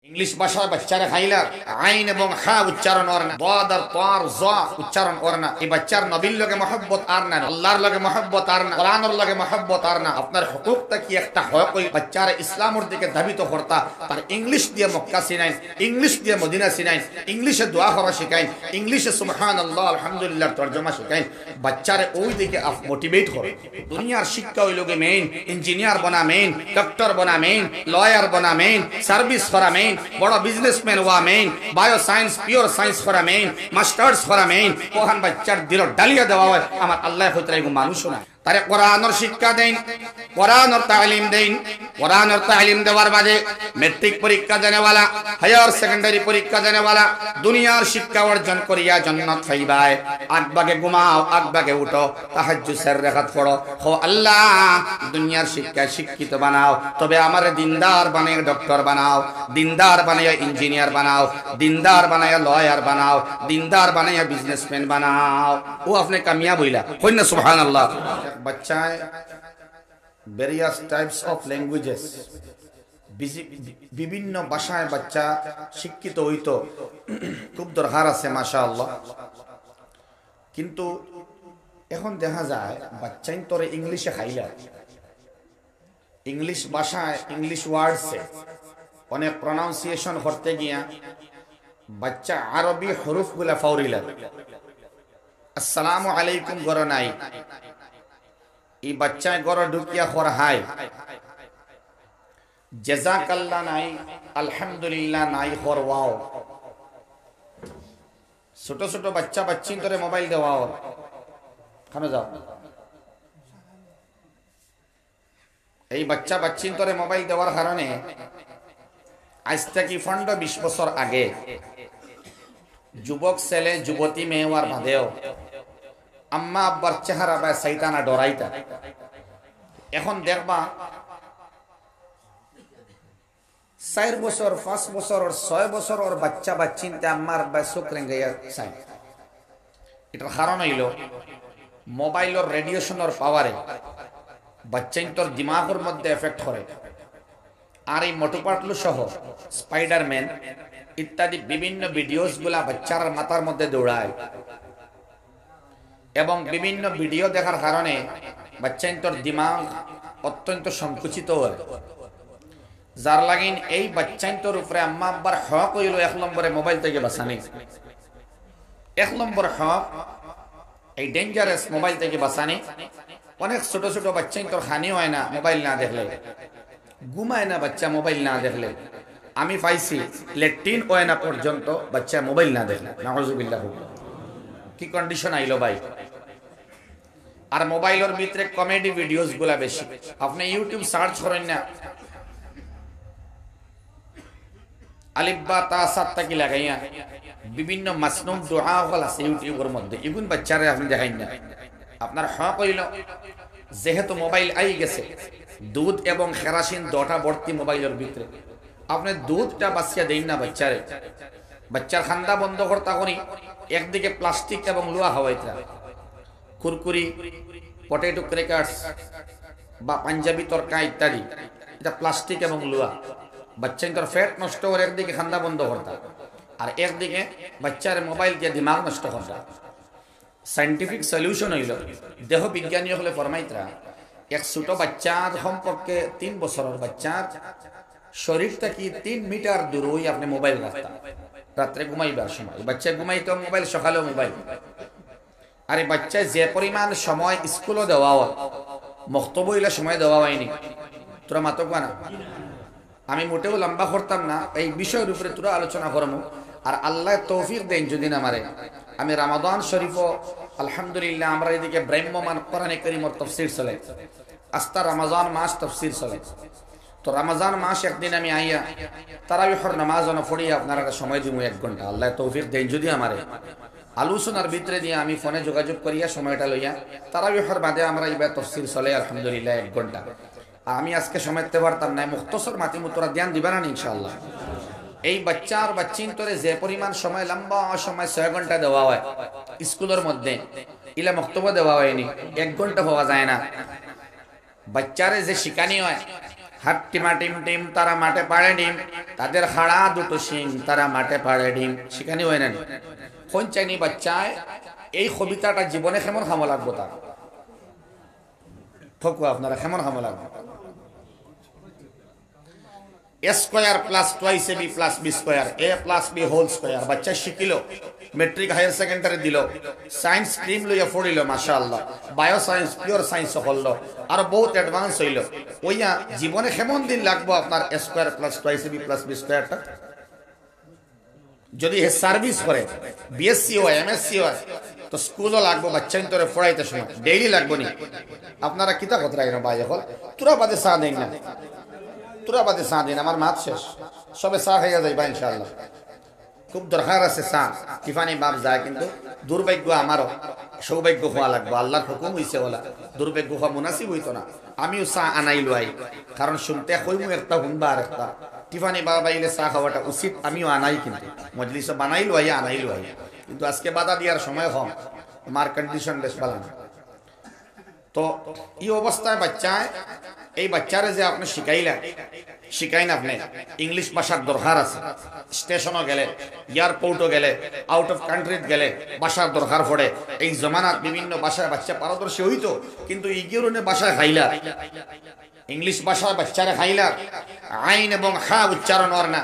English ভাষায় বাচ্চারা খাইলা আইন এবং হা উচ্চারণ করে না, দাদ আর তার জা উচ্চারণ করে না। এই বাচ্চার নবীর লগে মহব্বত আর না, আল্লাহর লগে মহব্বত আর না, কোরআনের লগে মহব্বত আর না। আপনার হুকুকটা কি একটা হয় কই বাচ্চারা ইসলামের দিকে ধাবিত করতা, তার ইংলিশ দিয়ে মক্কা সিনাইন, ইংলিশ দিয়ে মদিনা সিনাইন, ইংলিশে দোয়া করা শিখাইন, ইংলিশে সুবহানাল্লাহ আলহামদুলিল্লাহ তরজমা শিখাইন। বাচ্চারা ওই দিকে মোটিভেট করে। দুনিয়ার শিক্ষা ওই লোকে মেইন, ইঞ্জিনিয়ার বনা মেইন, ডক্টর বনা মেইন, লয়ার বনা মেইন, সার্ভিস করা মেইন, বড় বিজনেসম্যান হওয়া main, bio science pure science করা মেইন, মাস্টার্স করা মেইন। কোহান বাচ্চার দিল ডালিয়া দেওয়া হয়, আমার আল্লাহ হইতে মানুষও না। তারে কোরআনের শিক্ষা দেন, কোরআনের তালিম দেন। কোরআনের তালিম দেওয়ার বাদে মেট্রিক পরীক্ষা দেনেওয়ালা, হায়ার সেকেন্ডারি পরীক্ষা দেনেওয়ালা দুনিয়ার শিক্ষা অর্জন করিয়া জান্নাত পাইবাই। আগবাগে ঘুমাও, আগবাগে উঠো, তাহাজ্জুদ সের রাকাত পড়ো, ও আল্লাহ দুনিয়ার শিক্ষায় শিক্ষিত বানাও, তবে আমার দিনদার বানায় ডক্টর বানাও, দিনদার বানায় ইঞ্জিনিয়ার বানাও, দিনদার বানায় লয়ার বানাও, দিনদার বানায় বিজনেসম্যান বানাও। ও আপনি কামিয়াব হইলা, কইনা সুবহানাল্লাহ। বাচ্চায় ভেরিয়াস টাইপস অফ ল্যাঙ্গুয়েজেস, বিভিন্ন ভাষায় বাচ্চা শিক্ষিত হইতো, খুব দরকার আছে মাশাআল্লাহ। কিন্তু এখন দেখা যায় বাচ্চাই তোরে ইংলিশে খাইলা, ইংলিশ ভাষায় ইংলিশ ওয়ার্ডসে অনেক প্রনাউন্সিয়েশন করতে গিয়া বাচ্চা আরবি হরুফ গুলা ফাউরিলা। আসসালামু আলাইকুম গর নাই, এই বাচ্চায় গর ঢুকিয়া খর হাই, জাযাকাল্লাহ নাই, আলহামদুলিল্লাহ নাই, খর ওয়াও। ছোট ছোট বাচ্চা বাচ্চিন তোরে মোবাইল দেওয়াও, খানো যাও। এই বাচ্চা বাচ্চিন তোরে মোবাইল দেওয়ার কারণে আজ থেকে 15-20 বছর আগে যুবক ছেলে যুবতী মেয়ে হওয়ার বাদেও আম্মা আব্বার চেহারা বা শয়তানা ডরাইতা। এখন দেখবা 4 বছর 5 বছর 6 বছর ওর বাচ্চা বাচ্চিনতে আম্মার আব্বা চোখ রেঙ্গাইয়া চাই। এটার কারণ হইল মোবাইলের রেডিয়েশনের পাওয়ারে বাচ্চাইন তোর দিমাগের মধ্যে এফেক্ট করে। আর এই মোটু পাটলু সহ স্পাইডারম্যান ইত্যাদি বিভিন্ন ভিডিওস গুলা বাচ্চার মাথার মধ্যে দৌড়ায়, এবং বিভিন্ন ভিডিও দেখার কারণে বাচ্চাইন তোর দিমাগ অত্যন্ত সংকুচিত হয়। যার লাগিন এই বাচ্চাইন তোর উপরে আম্মা আব্বার হক হইল 1 নম্বরে মোবাইল থেকে বাঁচানি। 1 নম্বর হক এই ডেঞ্জারাস মোবাইল থেকে বাঁচানি। অনেক ছোট ছোট বাচ্চাইন তোর খানি হয় না মোবাইল না দেখলে, ঘুমায় না বাচ্চা মোবাইল না দেখলে। আমি পাইছি লেট্রিন হয় না পর্যন্ত বাচ্চা মোবাইল না দেখলে। নাউজুবিল্লাহ, কি কন্ডিশন আইলো ভাই। আর মোবাইলের ভিতরে কমেডি ভিডিওস গুলা বেশি। আপনি ইউটিউব সার্চ করেন না, আলিফ বা তা সাত তাকি লাগাইয়া বিভিন্ন মাসনুম দোয়া হল আছে ইউটিউবের মধ্যে, এগুন বাচ্চারা আপনি দেখাইন না। আপনার হক হইল যেহেতু মোবাইল আই গেছে, দুধ এবং কেরাসিন দটা ভর্তি মোবাইলের ভিতরে, আপনি দুধটা বাঁচিয়া দেন না বাচ্চারে। বাচ্চার খান্দা বন্ধ করতা করি একদিকে প্লাস্টিক এবং লোহা হাওয়াইতা, কুরকুরি, পটেটো ক্র্যাকার্স বা পাঞ্জাবি তরকা ইত্যাদি, এটা প্লাস্টিক এবং লোহা। বাচ্চার ফ্যাট নষ্ট করে একদিকে খান্দা বন্ধ করতা, আর একদিকে বাচ্চার মোবাইল দিয়ে দিমাগ নষ্ট করতা। সাইন্টিফিক সলিউশন হইল, দেহ বিজ্ঞানী হলে ফরমাইতরা এক ছোট বাচ্চার সম্পর্কে 3 বছরের বাচ্চার শরীরটা কি 3 মিটার দূর হই আপনি মোবাইল রাখতা। রাত্রে ঘুমাইবার সময় বাচ্চা ঘুমাইতো মোবাইল, সকালেও মোবাইল। আর এই বাচ্চায় যে পরিমাণ সময় স্কুলও দেওয়া হয়, মক্তব্য হইলে সময় দেওয়া হয়নি। তোরা মাতক না, আমি মোটেও লম্বা করতাম না, এই বিষয়ের উপরে তোরা আলোচনা করবো। আর আল্লাহ তৌফিক দেন যদি না মারে, আমি রমাদান শরীফও আলহামদুলিল্লাহ আমরা এদিকে ব্রাহ্মমান কোরআনে কারীমের তাফসীর চলে, আস্তা রমজান মাস তাফসীর চলে। তো রমজান মাস একদিন আমি আইয়া তারাবিহর নামাজ পড়িয়া আপনারা সময় দিব 1 ঘন্টা, আল্লাহ তৌফিক দেন যদি আমারে। আলোচনার ভিতরে দিয়ে আমি ফোনে যোগাযোগ করিয়া সময়টা লইয়া তারাবিহর বাদে আমরা এবার তাফসীর চলে আলহামদুলিল্লাহ 1 ঘন্টা। আমি আজকে সময় দিতে পারতাম না, মুখতসর মাতি মুতরা ধ্যান দিবা না ইনশাআল্লাহ। এই বাচ্চার বাচ্চিন তোরে যে পরিমাণ সময় লম্বা সময় 6 ঘন্টা দেওয়া হয় স্কুলের মধ্যে, ইলা বক্তব্য দেওয়া হয়নি, 1 ঘন্টা পাওয়া যায় না। বাচ্চারে যে শিখানি হয় হাট্টিমা টিম টিম তারা মাঠে পাড়ে ডিম, তাদের হাড়া দুটো শিং তারা মাঠে পাড়ে ডিম। সেখানে হয় না কোন চাইনি বাচ্চায় এই কবিতাটা জীবনে কেমন খামো লাগবো তার ঠকু আপনারা কেমন খামো লাগবো। এ square plus twice A B plus B square A plus B whole square বাচ্চা শিখিল, মেট্রিক হায়ার সেকেন্ডারি দিল, সায়েন্স স্ট্রিম লইয়া পড়িল মাশাআল্লাহ, বায়ো সায়েন্স পিওর সায়েন্স হল, আর বহুত অ্যাডভান্স হইল। ওইয়া জীবনে কেমন দিন লাগবো আপনার এ square plus twice A B plus B স্কোয়ারটা যদি হে সার্ভিস করে বিএসসি হয় এমএসসি হয় তো স্কুলও লাগবো বাচ্চা তোরে পড়াইতে সময় ডেইলি লাগবো নি। আপনারা কিতা কথা রাখেন ভাই এখন তোরা বাদে চা দেন না, তোরা বাদে চা দিন, আমার মাত শেষ, সবে চা খাইয়া যাইবা ইনশাআল্লাহ। খুব দরকার আছে চা, টিফানি বাপ যায়, কিন্তু দুর্ভাগ্য আমারও সৌভাগ্য হওয়া লাগবো, আল্লাহর হুকুম হইছে বলা, দুর্ভাগ্য হওয়া মুনাসিব হইতো না। আমিও চা আনাই লই, কারণ শুনতে কইমু একটা শুনবা আর একটা, টিফানি বাবা আইলে চা খাওয়াটা উচিত, আমিও আনাই, কিন্তু মজলিসে বানাই লই আনাই লই, কিন্তু আজকে বাধা দেওয়ার সময় কম, আমার কন্ডিশন বেশ ভালো না। তো এই অবস্থায় বাচ্চায় এই বাচ্চারে যে আপনি শিখাইন আপনি ইংলিশ ভাষার দরকার আছে, স্টেশনও গেলে এয়ারপোর্টও গেলে আউট অফ কান্ট্রিত গেলে ভাষার দরকার পড়ে। এই জমানাত বিভিন্ন ভাষায় বাচ্চা পারদর্শী হইতো, কিন্তু ইগিউরনে ভাষায় খাইলা, ইংলিশ ভাষায় বাচ্চারে খাইলা, আইন এবং হা উচ্চারণ ওর না,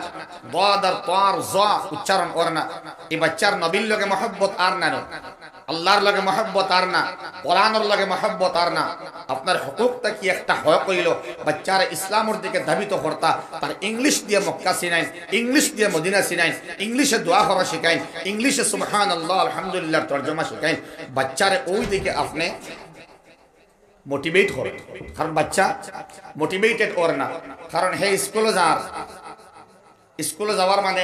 দাদ আর তার জা উচ্চারণ ওর না, এই বাচ্চার নবীর লগে মহব্বত আর না, আল্লাহর লগে মহব্বত আর না, কোরআনের লগে মহব্বত আর না। আপনার হকুকটা কি একটা হক হইল বাচ্চারা ইসলামের দিকে ধাবিত করতা, তার ইংলিশ দিয়ে মক্কা সিনাইন, ইংলিশ দিয়ে মদিনা সিনাইন, ইংলিশে দোয়া করা শিখাইন, ইংলিশে সুবহানাল্লাহ আলহামদুলিল্লাহ তর্জমা শিখাইন, বাচ্চারে ওই দিকে আপনি মোটিভেট করেন। কারণ বাচ্চা মোটিভেটেড করে না, কারণ হে স্কুলে যাওয়ার মানে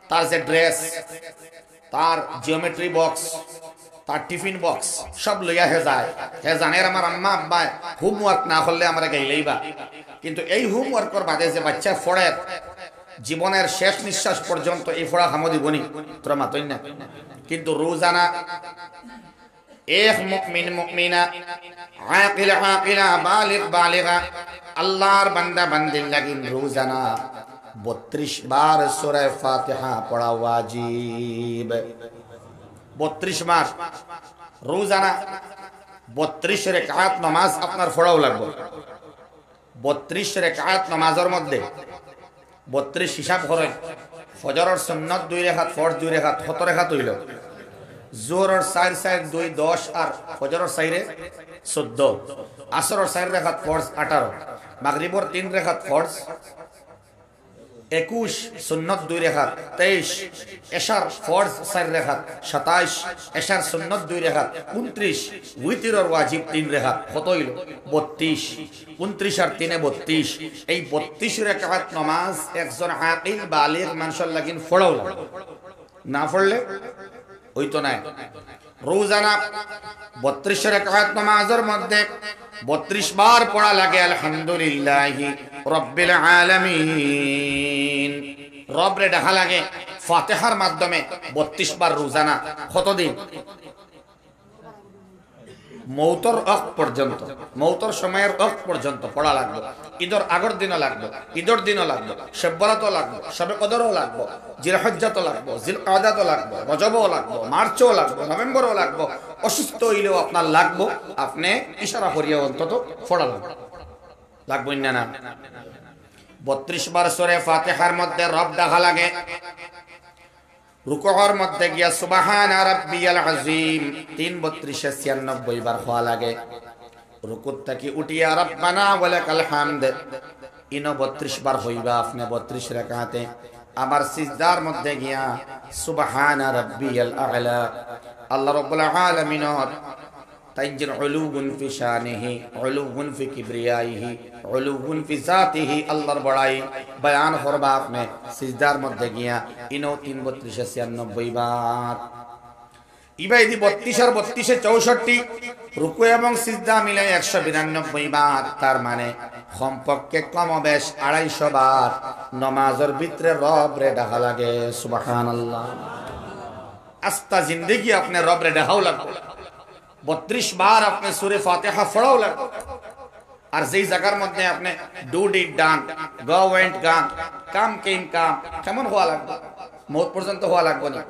তার যে ড্রেস, তার জিওমেট্রি বক্স, তার টিফিন বক্স সব লইয়া হে যায়, হে জানে আমার আম্মা আব্বা হোমওয়ার্ক না করলে আমরা গাইলেই বা, কিন্তু এই হোমওয়ার্কের বাদে যে বাচ্চা ফড়ে জীবনের শেষ নিঃশ্বাস পর্যন্ত এই ফড়া খামো দিবনি তোরা মাতই না। কিন্তু রোজানা এক মুমিন মুমিনা আকিল আকিলা বালিগ বালিগা আল্লাহর বান্দা বান্দির লাগিন রোজানা 32 বার সূরা ফাতিহা পড়া ওয়াজিব। 32 বার রোজানা 32 রাকাত নামাজ আপনার পড়াও লাগবে। 32 রাকাত নামাজের মধ্যে 32 হিসাব করেন, ফজরের সুন্নাত 2 রাকাত, ফরজ 2 রাকাত, 7 রাকাত হইল। জোহরের 4 4 2 10 আর ফজরের 4 14, আসরের 4 রাকাত ফরজ 18, মাগরিবের 3 রাকাত ফরজ 21, সুন্নত 2 রাকাত 23, এশার ফরজ 4 রাকাত 27, এশার সুন্নত 2 রাকাত 29, উইতরের ওয়াজিব 3 রাকাত, কত হইল 32, 29 আর 3 32। এই 32 রাকাত নামাজ একজন আকিল বালিগ মানুষের লাগিন পড়াও না, পড়লে হইতো না। রোজানা 32 রাকাত নামাজের মধ্যে 32 বার পড়া লাগে আলহামদুলিল্লাহি রাব্বিল আলামিন, রবরে ডাকা লাগে ফাতিহার মাধ্যমে 32 বার রোজানা। কতদিন? মৌতর ওয়াক্ত পর্যন্ত, মৌতর সময়ের ওয়াক্ত পর্যন্ত পড়া লাগবে। ঈদের আগের দিনও লাগবে, ঈদের দিনও লাগবে, শব্বরাতও লাগবে, শবে কদরও লাগবে, জিলহজ্জাতও লাগবে, জিলকাদাতও লাগবে, রজবও লাগবে, মার্চও লাগবে, নভেম্বরও লাগবে, অসুস্থ হইলেও আপনার লাগবে, আপনি ইশারা করিয়া অন্তত পড়া লাগবে না না। 32 বার সূরা ফাতিহার মধ্যে রব ডাকা লাগে। রুকুর মধ্যে গিয়া সুবহানা রাব্বিয়াল আযীম 3 32 বার হওয়া লাগে। রুকুর থেকে উঠিয়া রব্বানা ওয়ালাকাল হামদ 32 বার হইবা আপনি 32 রাকাতে। আবার সিজদার মধ্যে গিয়া সুবহানা রাব্বিয়াল আ'লা, আল্লাহ রাব্বুল আলামিনের তাইজির উলুগুন ফি শানিহি, উলুগুন ফি কিবরিয়াইহি, উলুগুন ফি জাতিহি, আল্লাহর বড়াই বয়ান করবা আপনি সিজদার মধ্যে গিয়া 3 32 96 বার। ইবাইদি 32 আর 32 64, রুকু এবং সিজদা মিলাই 192 বার। তার মানে কমপক্ষে কমবেশ 250 বার নামাজের ভিতরে রবরে ডাকা লাগে সুবহানাল্লাহ। আস্তা জিন্দেগি আপনি রবরে ডাকাও লাগবে। 32 বার আপনি সূরা ফাতিহা পড়াও লাগবে। আর যেই জায়গার মধ্যে আপনি do did done, go went gone, come কেম কাম, কেমন হওয়া লাগবে? মৌত পর্যন্ত হওয়া লাগবে না।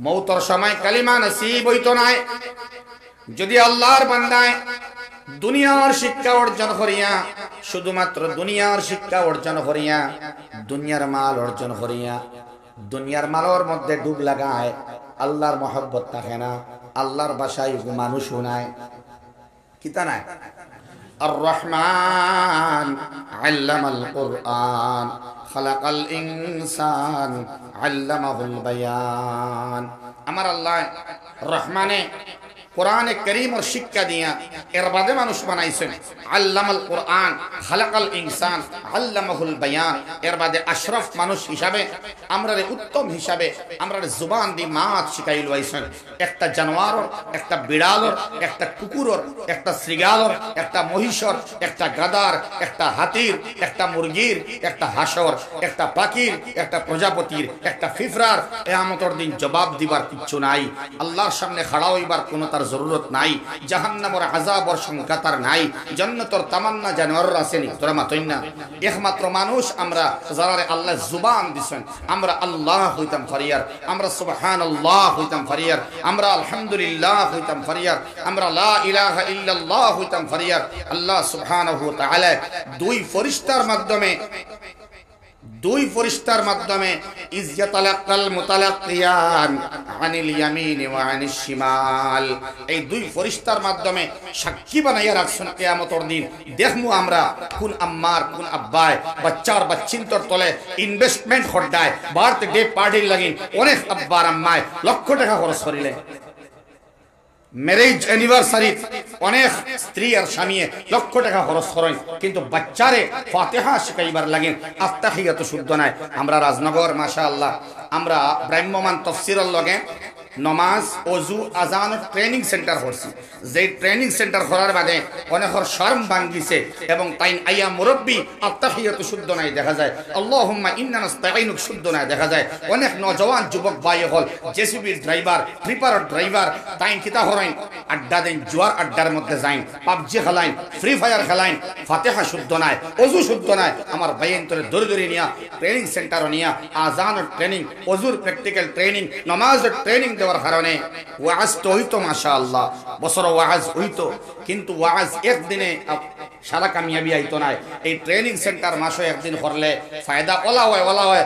মৌতর সময় কালিমা নসিব হইতো নাই। যদি আল্লাহর বান্দায় দুনিয়ার শিক্ষা অর্জন করিয়া, শুধুমাত্র দুনিয়ার শিক্ষা অর্জন করিয়া, দুনিয়ার মাল অর্জন করিয়া, দুনিয়ার মালের মধ্যে ডুব লাগায়, আল্লাহর মহব্বত থাকে না। আল্লাহর বাসায় মানুষ শোনায় কিতা নাই। আর রহমান আল্লামাল কুরআন খালাকাল ইনসান আল্লামাহুল বায়ান। আমার আল্লাহ রহমানে কোরআনে কারীমের শিক্ষা দিয়া এর বাদে মানুষ বানাইছেন। আল্লামাল কুরআন খালাকাল ইনসান আল্লামাহুল বায়ান। এর বাদে আশরাফ মানুষ হিসাবে, আমরারে উত্তম হিসাবে, আমরারে জুবান দি মাত শিখাইল আইছেন। একটা জানোয়ারর, একটা বিড়ালর, একটা কুকুরর, একটা শ্রীগালর, একটা মহিষর, একটা গাদার, একটা হাতির, একটা মুরগির, একটা হাঁসর, একটা পাখির, একটা প্রজাপতির, একটা ফিফরার কিয়ামতের দিন জবাব দিবার কিচ্ছু নাই। আল্লাহর সামনে খাড়া হইবার কোনো তার জরুরত নাই। জাহান্নামের আযাবর সংখ্যা তার নাই। জান্নাতের তামান্না জানোয়ার আছেনি, তোরা মাতইন না। একমাত্র মানুষ আমরা যারা আল্লাহ জুবান দিছেন, আমরা আল্লাহ হইতাম ফরিয়ার, আমরা সুবহানাল্লাহ হইতাম ফরিয়ার, আমরা আলহামদুলিল্লাহ হইতাম ফরিয়ার, আমরা লা ইলাহা ইল্লাল্লাহ হইতাম ফরিয়ার। আল্লাহ সুবহানাহু ওয়া তাআলা দুই ফেরেশতার মাধ্যমে ইজ ইয়াতালাক্কাল মুতালাক্কিয়ান আনিল ইয়ামিন ওয়া আনিশ শিমাল, এই দুই ফেরেশতার মাধ্যমে সাক্ষী বানাইয়া রাখছেন কিয়ামতের দিন। দেখমু আমরা কোন আম্মার কোন আব্বায় বাচ্চার বাচ্চিন্তর তলে ইনভেস্টমেন্ট হড্ডায় বার্থডে পার্টির লাগি অনেক আব্বার আম্মায় লক্ষ টাকা খরচ করিলে। ম্যারেজ অ্যানিভার্সারি অনেক স্ত্রী আর স্বামী লক্ষ টাকা খরচ করেন, কিন্তু বাচ্চারে ফাতিহা শিখাইবার লাগে আত্তাহিয়াত শুদ্ধ নাই। আমরা রাজনগর মাশাআল্লাহ আমরা ব্রাহ্মমান তাফসীরের লগে নমাজ ওযু আজান ট্রেনিং সেন্টার করছি। যে ট্রেনিং সেন্টার করার বাদে অনেকের শরম ভাঙ্গিছে এবং তাই আইয়া মুরব্বী আত্তাহিয়াত শুদ্ধ নাই দেখা যায়, আল্লাহুম্মা ইন্না নাস্তাঈনুক শুদ্ধ নাই দেখা যায়। অনেক নওজওয়ান যুবক ভাই হল জেসিবি ড্রাইভার, ফ্লিপার ড্রাইভার, তাই কিতা হরাইন আড্ডা দেন, জুয়ার আড্ডার মধ্যে যাইন, পাবজি খেলাইন, ফ্রি ফায়ার খেলাইন, ফাতিহা শুদ্ধ নাই, ওযু শুদ্ধ নাই। আমার বাইন্তরে দৌড়ে দৌড়ে নিয়া ট্রেনিং সেন্টার নিয়া আজান ট্রেনিং, ওযুর প্র্যাকটিক্যাল ট্রেনিং, নামাজের ট্রেনিং দেওয়ার কারণে ওয়াজ তো হইতো মাশাআল্লাহ, বছর ওয়াজ হইতো, কিন্তু ওয়াজ একদিনে সারা কামিয়াবি আইতো না। এই ট্রেনিং সেন্টার মাসে একদিন করলে ফায়দা ওলা হয়।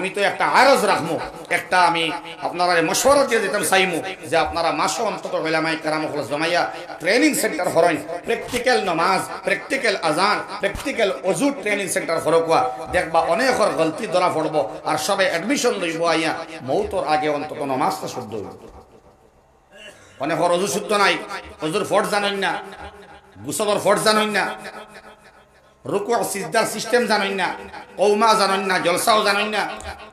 আমি তো একটা আরজ রাখবো, একটা আমি আপনারা মশওয়ারা দিয়ে দিতাম চাইমু যে আপনারা মাসে অন্তত ওলামায়ে কেরাম জমাইয়া ট্রেনিং সেন্টার করেন, প্র্যাকটিক্যাল নামাজ, প্র্যাকটিক্যাল আজান, প্র্যাকটিক্যাল ওযু ট্রেনিং সেন্টার করকুয়া, দেখবা অনেকের গলতি ধরা পড়বো আর সবাই অ্যাডমিশন লইব আইয়া মৌতর আগে অন্তত নামাজটা শুদ্ধ হইব। অনেকের ওযু শুদ্ধ নাই, ওযুর ফরজ জানেন না, গুসলের ফরজ জানেন না, রুকু সিজদার সিস্টেম জানেন না, কওমা জানেন না, জলসাও জানেন না।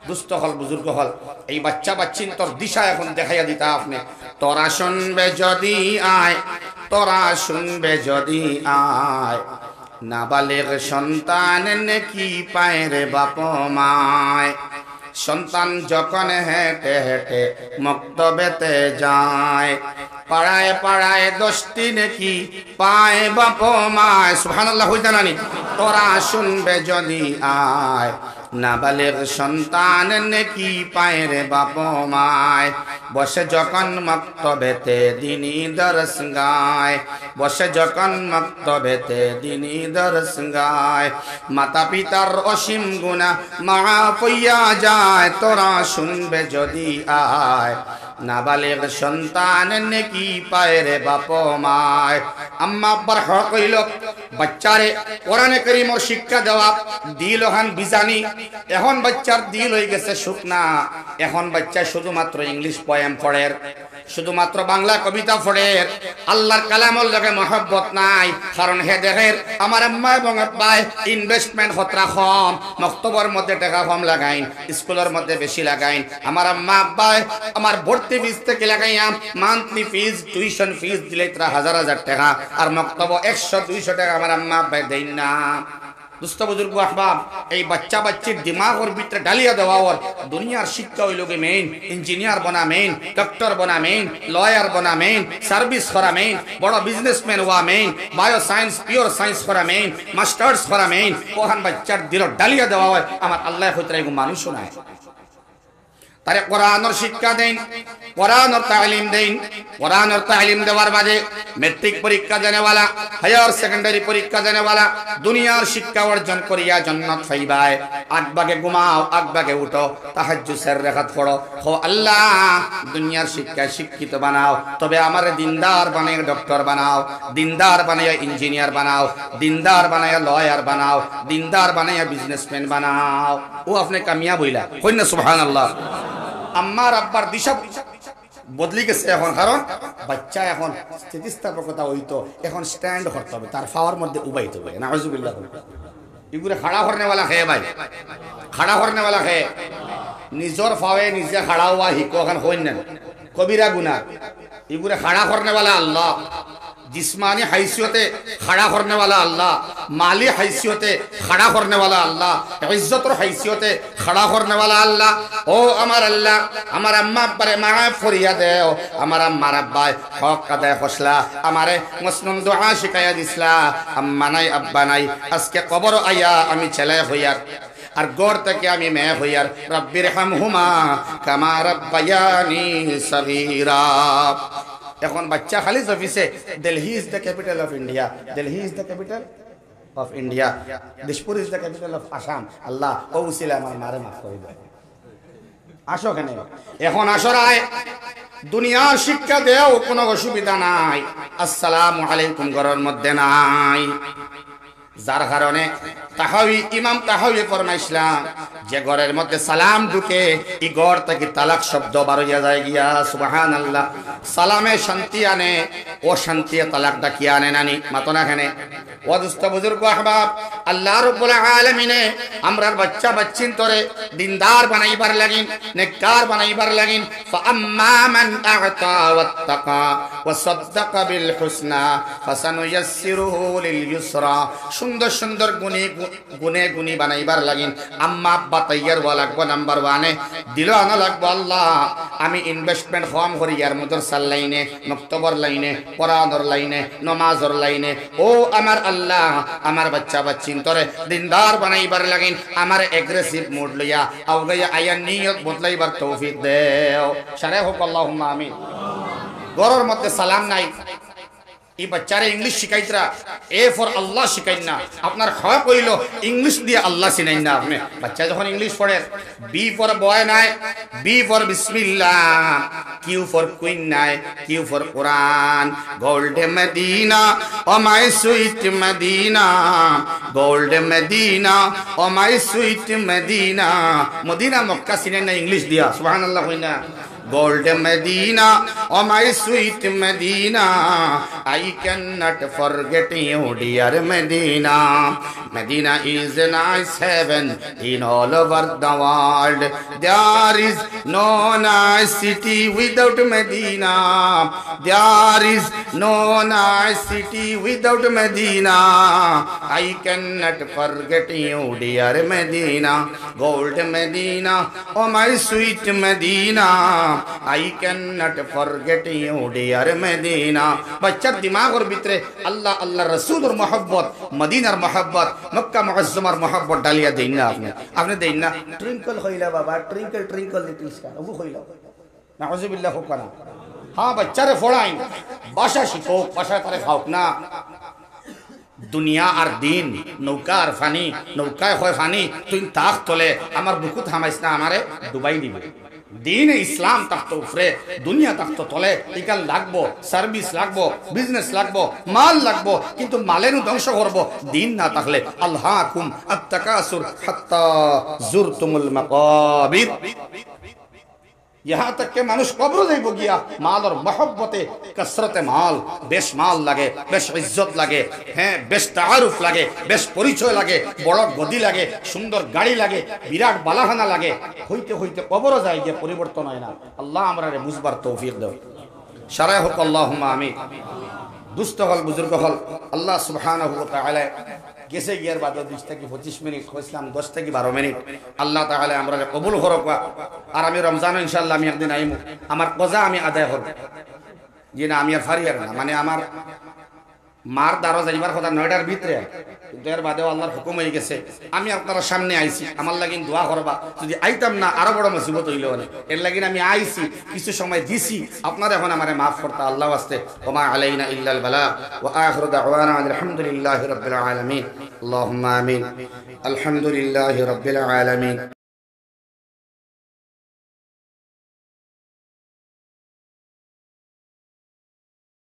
দুস্থ হল বুজুর্গ হল এই বাচ্চা বাচ্চিন তোর দিশা এখন দেখাইয়া দিতা আপনি। তোরা শুনবে যদি আয়, তোরা শুনবে যদি আয়, নাবালেগ সন্তান নেকি পায় রে বাপ মায়। সন্তান যখন হেঁটে হেঁটে মক্তবেতে যায়, পাড়ায় পাড়ায় 10টি নেকি পায় বাপ মায়। সুবহানাল্লাহ হই জানানি। তোরা শুনবে যদি আয়, নাবালেগ সন্তান নেকি পায় রে বাপ মায়। বসে যখন মক্তবেতে দিনী দরস গায়, বসে যখন মক্তবেতে দিনী দরস গায়, মাতা পিতার অসীম গুনাহ মাফ হইয়া যায়। তোরা শুনবে যদি আয়, নাবালেগ সন্তান নেকি পায় রে বাপ মায়। আম্মা আব্বার হক হইল বাচ্চারে কোরআনে কারীমের শিক্ষা দেওয়া, দিল হান বিজানি। এখন বাচ্চার দিল হয়ে গেছে শুকনা। এখন বাচ্চা শুধুমাত্র ইংলিশ পোয়েম পড়ে, শুধুমাত্র বাংলা কবিতা পড়ে, আল্লাহর কালামর লগে মহব্বত নাই। কারণ হে দেখের আমার আম্মা এবং আব্বাই ইনভেস্টমেন্ট হতরা কম, মক্তবর মধ্যে টাকা কম লাগাইন, স্কুলের মধ্যে বেশি লাগাইন। আমার আম্মা আব্বাই আমার ভর্তি ফিস থেকে লাগাইয়া মান্থলি ফিস, টিউশন ফিস দিলে তারা 1000 টাকা, আর মক্তব 100-200 টাকা আমার আম্মা আব্বাই দেন না। দুস্থ বুজুর্গ আহবাব, এই বাচ্চা বাচ্চির দিমাগের ভিতরে ডালিয়া দেওয়ার দুনিয়ার শিক্ষা হইল গে মেইন, ইঞ্জিনিয়ার বনা মেইন, ডক্টর বনা মেইন, লয়ার বনা মেইন, সার্ভিস করা মেইন, বড় বিজনেসম্যান হওয়া main, bio science pure science করা মেইন, মাস্টার্স করা মেইন। ওখান বাচ্চার দিল ডালিয়া দেওয়া হয়, আমার আল্লাহ হইতে মানুষও নাই। তারে কোরআনের শিক্ষা দেন, কোরআনের তালিম দেন। কোরআনের তালিম দেওয়ার বাদে মেট্রিক পরীক্ষা দেনেওয়ালা, হায়ার সেকেন্ডারি পরীক্ষা দেনেওয়ালা দুনিয়ার শিক্ষা অর্জন করিয়া জান্নাত পাইবায়। আগবাগে ঘুমাও, আগবাগে উঠো, তাহাজ্জুদ সের রাকাত পড়ো, হো আল্লাহ দুনিয়ার শিক্ষায় শিক্ষিত বানাও, তবে আমারে দিনদার বানায় ডক্টর বানাও, দিনদার বানায় ইঞ্জিনিয়ার বানাও, দিনদার বানায় লয়ার বানাও, দিনদার বানায় বিজনেসম্যান বানাও। ও আপনি কামিয়া বইলা কই না সুবহানাল্লাহ। আম্মার আব্বার দিশা বদলি গেছে এখন, কারণ বাচ্চা এখন স্থিতিস্থাপকতা হইতো, এখন স্ট্যান্ড করতে হবে, তার ফাওয়ার মধ্যে উবাইতে হবে। নাউজুবিল্লাহ। এগুলো খাড়া করনেওয়ালা খেয়ে ভাই, খাড়া করনেওয়ালা খেয়ে নিজর ফাওয়ে নিজে খাড়া হওয়া হিকো এখন হইন না, কবিরা গুনাহ। এগুলো খাড়া করনেওয়ালা আল্লাহ, जिस्मानी हैसियते खड़ा करने वाला अल्लाह, माली हैसियते खड़ा करने वाला अल्लाह, इज्जत और हैसियते खड़ा करने वाला अल्लाह। ओ अमर अल्लाह, हमारा अम्मा पर माफ फरिया दे, हमारा अम्मार अब्बा हक का दे हौसला, हमारे मसनून दुआ शिकाया दिसला, अम्मा नाई अब्बा नाई आजके कबर आया आमी चले हइयार আর গড় থেকে আমি মেয়ে হইয়ার রব্বির হামহুমা কামা রাব্বায়ানি সগীরা। এখন বাচ্চা খালি অফিসে Delhi is the capital of India, Delhi is the capital of India, Dispur is the capital of Assam. আল্লাহ ও উসিলা আমার মারে মাফ করে দেয়। আসো কেন এখন আসো রায়, দুনিয়ার শিক্ষা দেও, কোনো অসুবিধা নাই, আসসালামু আলাইকুম ঘরের মধ্যে নাই। যার কারণে তাহাবি ইমাম তাহাবি ফরমাইছিলাম যে ঘরের মধ্যে সালাম ঢুকে এই ঘর থেকে তালাক শব্দ বার হইয়া যায় গিয়া। সুবহানাল্লাহ। সালামে শান্তি আনে, ও শান্তি তালাক ডাকিয়া আনে নানি মাতো না খানে। ও দুস্থ বুজুর্গ আহবাব, আল্লাহ রাব্বুল আলামিনে আমরার বাচ্চা বাচ্চিন তরে দিনদার বানাইবার লাগিন, নেককার বানাইবার লাগিন। ফাআম্মা মান আ'তা ওয়াত্তাকা ওয়া সাদ্দাকা বিল হুসনা ফাসানুয়াসসিরুহু লিল ইউসরা। সুন্দর সুন্দর গুনে গুনি বানাইবার লাগিন। আম্মা আব্বা তৈয়ার হওয়া লাগবো, নাম্বার ওয়ানে দিল আনা লাগবো। আল্লাহ আমি ইনভেস্টমেন্ট কম করি আর মদরসার লাইনে, মক্তবর লাইনে, কোরআনের লাইনে, নমাজের লাইনে। ও আমার আল্লাহ আমার বাচ্চা বাচ্চিন তরে দিনদার বানাইবার লাগিন। আমার এগ্রেসিভ মুড লইয়া আওগাইয়া আয়ার নিয়ত বদলাইবার তৌফিক দেও। সারে হোক আল্লাহুম্মা আমিন। ঘরের মধ্যে সালাম নাই, এই বাচ্চারে ইংলিশ শিখাইতরা, এ ফর আল্লাহ শিখাই না। আপনার হক হইল ইংলিশ দিয়ে আল্লাহ চিনাই না। আপনি বাচ্চা যখন ইংলিশ পড়ে, বি ফর বয় নাই, বি ফর বিসমিল্লাহ, কিউ ফর কুইন নাই, কিউ ফর কোরআন। Gold Medina O my sweet Medina, gold Medina O my sweet Medina. Medina Mecca চিনাই না ইংলিশ দিয়া। সুবহানাল্লাহ কই না। Gold Medina, oh my sweet Medina, I cannot forget you, dear Medina. Medina is a nice heaven in all over the world. There is no nice city without Medina. There is no nice city without Medina. I cannot forget you, dear Medina. Gold Medina, oh my sweet Medina, I cannot forget you, dear Medina. बच्चर दिमाग और बितरे अल्लाह अल्लाह रसूल और मोहब्बत, मदीनार मोहब्बत, मक्का मुअज्जमार मोहब्बत डालिया देना। आपने देना ट्रिंकल खोइला बाबा, ट्रिंकल ट्रिंकल लिटिल स्टार वो खोइला नाउजुबिल्लाह हुकना। हाँ बच्चारे फोड़ाइन भाषा शिखो, भाषा तारे खाओ ना। दुनिया और दिन नौका और फानी, नौका खोय फानी तुम ताक तोले আমার বুকু থামাইছ না, আমারে ডুবাই দিবে। দিন ইসলাম তখত উপরে, দুনিয়া তখত তলে। ইকাল লাগবো, সার্ভিস লাগবো, বিজনেস লাগবো, মাল লাগবো, কিন্তু মালেরও ধ্বংস করবো দিন না থাকলে। আল্লাহকুম আত্তাকাসুর হাত্তা জুরতুমুল মাকাবির। यहाँ तक के मानुष कब्र जाइब गया माल और मोहब्बते कसरते माल, बेश माल लगे, बेश इज्जत लगे, हैं बेश तारुफ लगे, बेश परिचय लगे, बड़ गदी लगे, सुंदर गाड़ी लगे, विराट बालाखाना लगे, हईते हईते कब्र जाए गया परिवर्तन है ना। अल्लाह हमारे मुजबर तौफीक दो। शरय होक अल्लाहुम्मा आमीन। दुस्त हल बुजुर्ग हल अल्लाह सुब्हानाहु व तआला গেছে গিয়ার বাদে 20 থেকে 25 মিনিট কইছিলাম 10 থেকে 12 মিনিট আল্লাহ তাআলা আমরা কবুল করুক আর আমি রমজান ইনশাআল্লাহ আমি একদিন আইমু আমার কজা আমি আদায় করব যে না আমি আর ফারি আর না মানে আমার মার দ্বারা যাইবার কথা 9টার ভিতরে কিন্তু এর বাদেও আল্লাহর হুকুম হয়ে গেছে আমি আপনারা সামনে আইছি আমার লাগিন দোয়া করবা যদি আইতাম না আরো বড় মুসিবত হইল না এর লাগিন আমি আইছি কিছু সময় দিছি আপনারা এখন আমারে maaf করতে আল্লাহ ওয়াস্তে ওমা আলাইনা ইল্লাল বালাগ ওয়া আখিরু দাওয়ানা আলহামদুলিল্লাহি রাব্বিল আলামিন আল্লাহুম্মা আমিন আলহামদুলিল্লাহি রাব্বিল আলামিন